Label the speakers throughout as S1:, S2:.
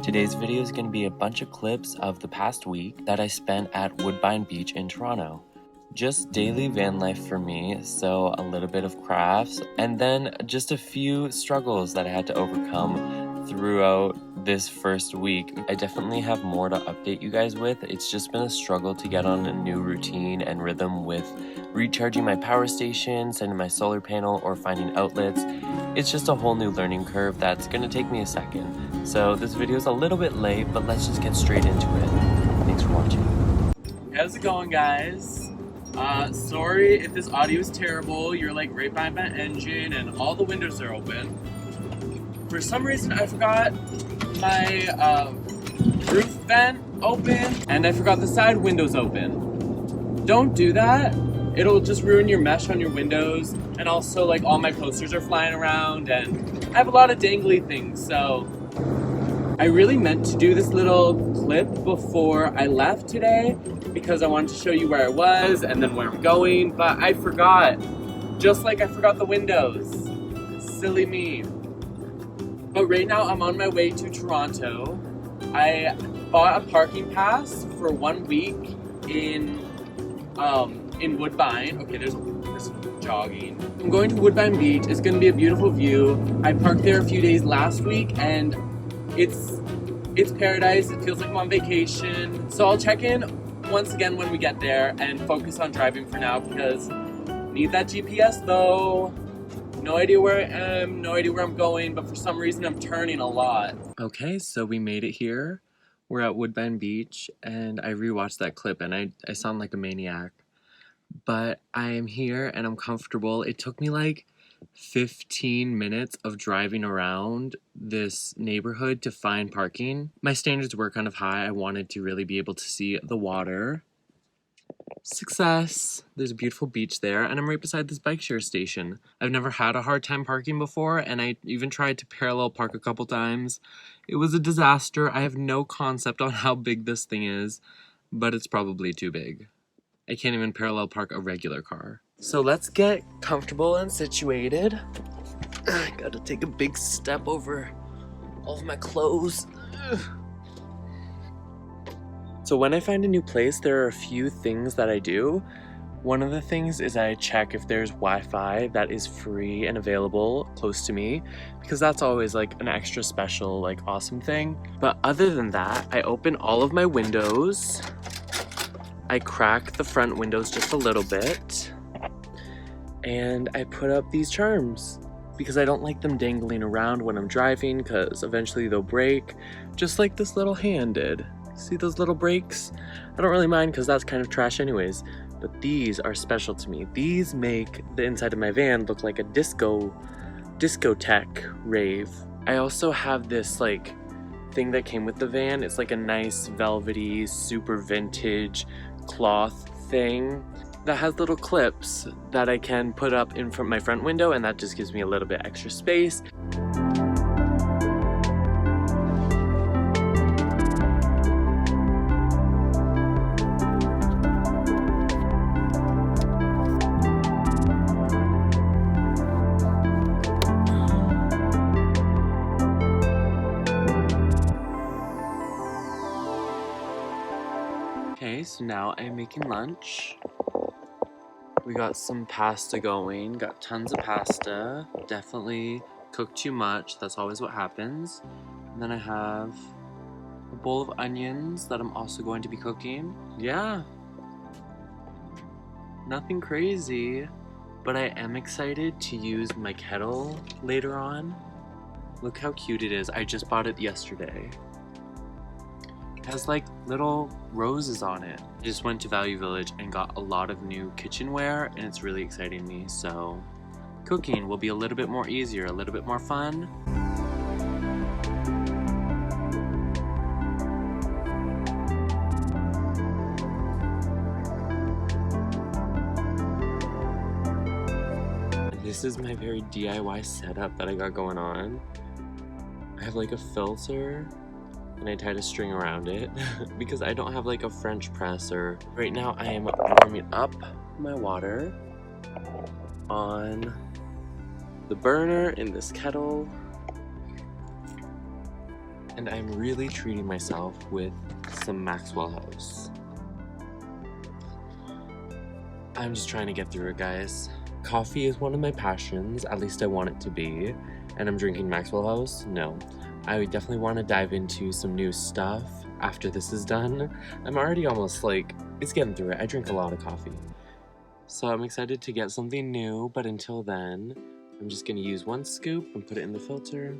S1: Today's video is going to be a bunch of clips of the past week that I spent at Woodbine Beach in Toronto. Just daily van life for me, so a little bit of crafts, and then just a few struggles that I had to overcome throughout this first week. I definitely have more to update you guys with. It's just been a struggle to get on a new routine and rhythm with recharging my power station, setting my solar panel, or finding outlets. It's just a whole new learning curve that's gonna take me a second. So this video is a little bit late, but let's just get straight into it. Thanks for watching.
S2: How's it going, guys? Sorry if this audio is terrible. You're like right by my engine and all the windows are open. For some reason I forgot my roof vent open and I forgot the side windows open. Don't do that. It'll just ruin your mesh on your windows, and also like all my posters are flying around and I have a lot of dangly things, so I really meant to do this little clip before I left today because I wanted to show you where I was and then where I'm going, but I forgot. Just like I forgot the windows. Silly me. But right now I'm on my way to Toronto. I bought a parking pass for 1 week in Woodbine. Okay, there's jogging. I'm going to Woodbine Beach. It's gonna be a beautiful view. I parked there a few days last week and it's paradise. It feels like I'm on vacation. So I'll check in once again when we get there and focus on driving for now because need that GPS though. No idea where I am, no idea where I'm going, but for some reason I'm turning a lot. Okay, so we made it here. We're at Woodbine Beach and I rewatched that clip and I sound like a maniac. But I am here and I'm comfortable. It took me like 15 minutes of driving around this neighborhood to find parking. My standards were kind of high. I wanted to really be able to see the water. Success! There's a beautiful beach there and I'm right beside this bike share station. I've never had a hard time parking before and I even tried to parallel park a couple times. It was a disaster. I have no concept on how big this thing is, but it's probably too big. I can't even parallel park a regular car. So let's get comfortable and situated. I gotta take a big step over all of my clothes. So when I find a new place, there are a few things that I do. One of the things is I check if there's Wi-Fi that is free and available close to me, because that's always like an extra special, like awesome thing. But other than that, I open all of my windows. I crack the front windows just a little bit. And I put up these charms because I don't like them dangling around when I'm driving because eventually they'll break, just like this little hand did. See those little breaks? I don't really mind because that's kind of trash anyways, but these are special to me. These make the inside of my van look like a discotheque rave. I also have this like thing that came with the van. It's like a nice velvety, super vintage cloth thing that has little clips that I can put up in front of my front window, and that just gives me a little bit extra space. Okay, so now I'm making lunch. We got some pasta going, got tons of pasta. Definitely cooked too much, that's always what happens. And then I have a bowl of onions that I'm also going to be cooking. Yeah, nothing crazy, but I am excited to use my kettle later on. Look how cute it is. I just bought it yesterday. It has like little roses on it. I just went to Value Village and got a lot of new kitchenware and it's really exciting me, so cooking will be a little bit more easier, a little bit more fun. This is my very DIY setup that I got going on. I have like a filter and I tied a string around it because I don't have like a French press. Or right now I am warming up my water on the burner in this kettle.
S1: And I'm really treating myself with some Maxwell House. I'm just trying to get through it, guys. Coffee is one of my passions, at least I want it to be. And I'm drinking Maxwell House? No. I definitely want to dive into some new stuff after this is done. I'm already almost like, it's getting through it. I drink a lot of coffee. So I'm excited to get something new, but until then, I'm just gonna use one scoop and put it in the filter.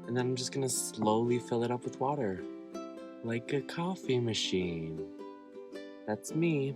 S1: And then I'm just gonna slowly fill it up with water. Like a coffee machine. That's me.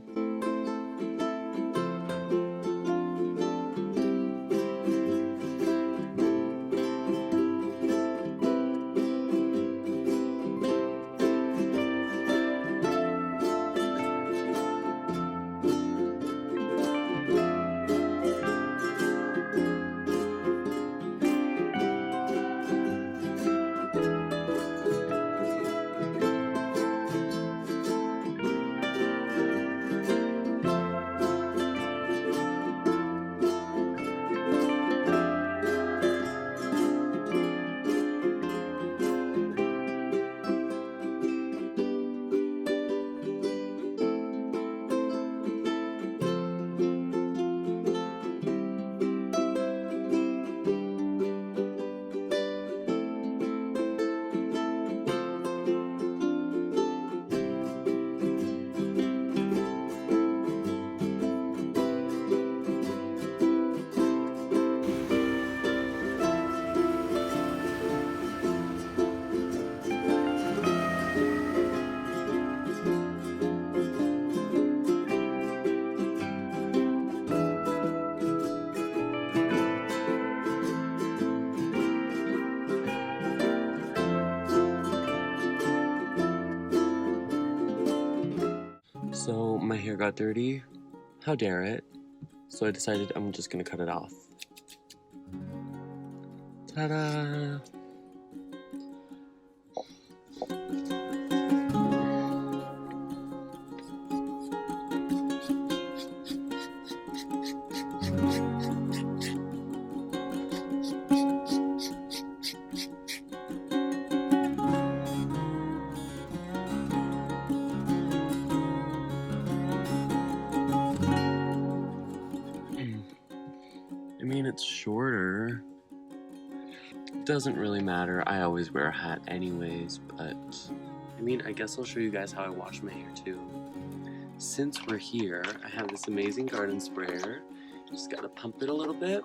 S1: So my hair got dirty. How dare it? So I decided I'm just gonna cut it off. Ta-da! I mean, it's shorter. It doesn't really matter. I always wear a hat anyways, but I mean, I guess I'll show you guys how I wash my hair too. Since we're here, I have this amazing garden sprayer. Just gotta pump it a little bit.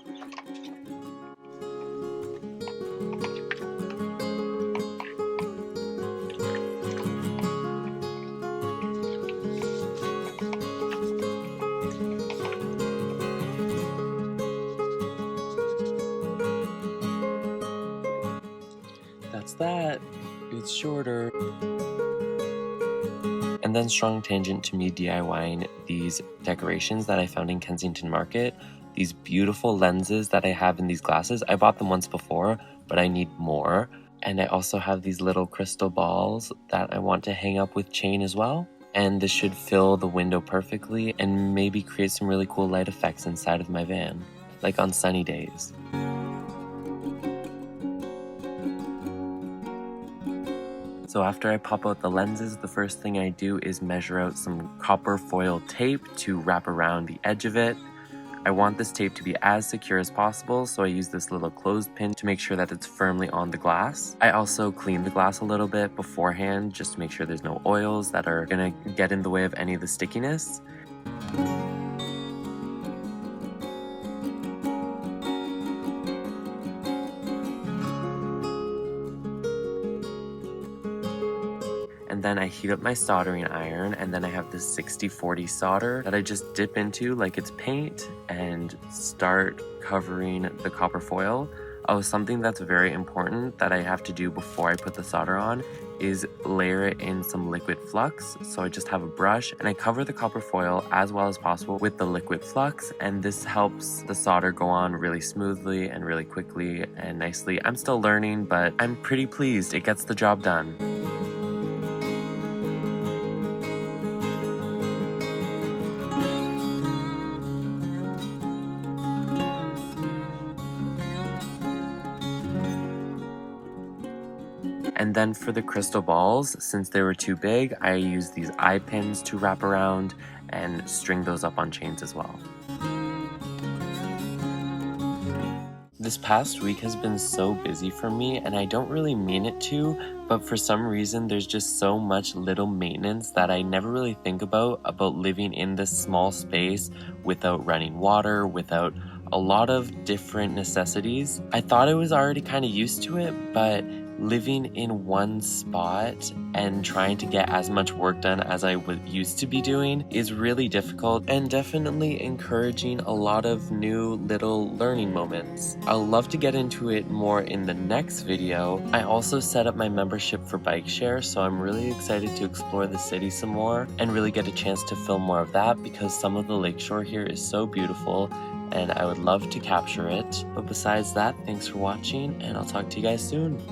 S1: That's that. It's shorter. And then strong tangent to me DIYing these decorations that I found in Kensington Market. These beautiful lenses that I have in these glasses. I bought them once before, but I need more. And I also have these little crystal balls that I want to hang up with chain as well. And this should fill the window perfectly and maybe create some really cool light effects inside of my van, like on sunny days. So after I pop out the lenses, the first thing I do is measure out some copper foil tape to wrap around the edge of it. I want this tape to be as secure as possible, so I use this little clothespin to make sure that it's firmly on the glass. I also clean the glass a little bit beforehand just to make sure there's no oils that are gonna get in the way of any of the stickiness. And then I heat up my soldering iron, and then I have this 60-40 solder that I just dip into like it's paint and start covering the copper foil. Oh, something that's very important that I have to do before I put the solder on is layer it in some liquid flux. So I just have a brush and I cover the copper foil as well as possible with the liquid flux, and this helps the solder go on really smoothly and really quickly and nicely. I'm still learning, but I'm pretty pleased. It gets the job done. And then for the crystal balls, since they were too big, I used these eye pins to wrap around and string those up on chains as well. This past week has been so busy for me, and I don't really mean it to, but for some reason there's just so much little maintenance that I never really think about living in this small space without running water, without a lot of different necessities. I thought I was already kind of used to it, but living in one spot and trying to get as much work done as I used to be doing is really difficult and definitely encouraging a lot of new little learning moments. I'll love to get into it more in the next video. I also set up my membership for bike share, so I'm really excited to explore the city some more and really get a chance to film more of that because some of the lakeshore here is so beautiful and I would love to capture it. But besides that, thanks for watching and I'll talk to you guys soon.